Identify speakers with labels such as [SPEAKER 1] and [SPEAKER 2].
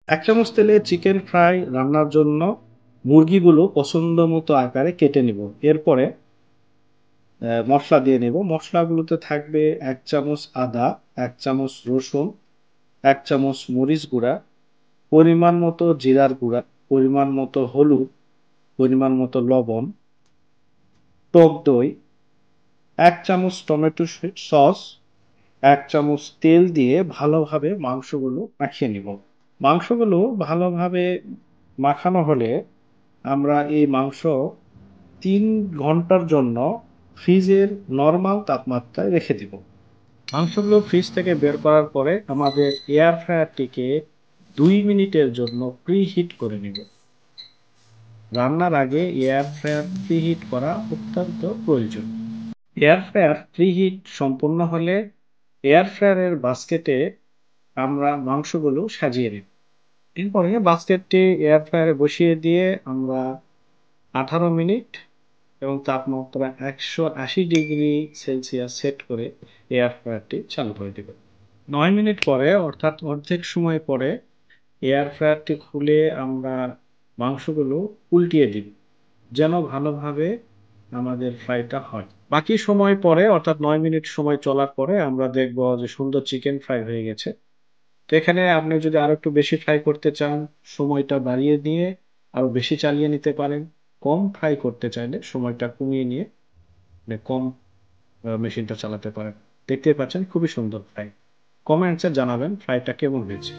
[SPEAKER 1] ১ চামচ তেলে chicken fry রান্নার জন্য মুরগিগুলো পছন্দ মতো আকারে কেটে নিব। এরপরে মসলা দিয়ে নেব। মসলাগুলোতে থাকবে ১ চামচ আদা, ১ চামচ রসুন, ১ চামচ মরিচ গুঁড়া, পরিমাণ মতো জিরার গুঁড়া, পরিমাণ মতো হলুদ, পরিমাণ মতো লবণ, টক দই, ১ চামচ টমেটো সস, ১ চামচ তেল দিয়ে ভালোভাবে মাংসগুলো মাখিয়ে নিব। মাংসগুলো ভালোভাবে মাখানো হলে আমরা এই মাংস ৩ ঘন্টার জন্য ফ্রিজের নরমাল তাপমাত্রায় রেখে দিব। মাংসগুলো ফ্রিজ থেকে বের করার পরে আমাদের এয়ার ফ্রায়ারটিকে ২ মিনিটের জন্য প্রিহিট করে নিব। রান্নার আগে এয়ার ফ্রায়ার প্রিহিট করা অত্যন্ত প্রয়োজন। এয়ার ফ্রায়ার প্রিহিট সম্পূর্ণ হলে এয়ার ফ্রায়ারের বাস্কেটে আমরা মাংসগুলো সাজিয়ে নিব। এরপরে বাস্কেটটি এয়ার ফ্রায়ারে বসিয়ে দিয়ে আমরা ১৮ মিনিট এবং তাপমাত্রা ১৮০ ডিগ্রি সেলসিয়াস সেট করে এয়ার ফ্রায়ারটি চালু করে দেব। ৯ মিনিট পরে অর্থাৎ অর্ধেক সময় পরে এয়ার ফ্রায়ারটি খুলে আমরা মাংসগুলো উল্টিয়ে দিব যেন ভালোভাবে আমাদের ফ্রাইটা হয়। বাকি সময় পরে অর্থাৎ ৯ মিনিট সময় চলার পরে আমরা দেখব যে সুন্দর চিকেন ফ্রাই হয়ে গেছে। তো এখানে আপনি যদি আরো একটু বেশি ফ্রাই করতে চান, সময়টা বাড়িয়ে দিয়ে আরো বেশি চালিয়ে নিতে পারেন। কম ফ্রাই করতে চাইলে সময়টা কমিয়ে নিয়ে মানে কম মেশিনটা চালাতে পারেন। দেখতেই পাচ্ছেন খুবই সুন্দর ফ্রাই। কমেন্টসে জানাবেন ফ্রাইটা কেমন হয়েছে।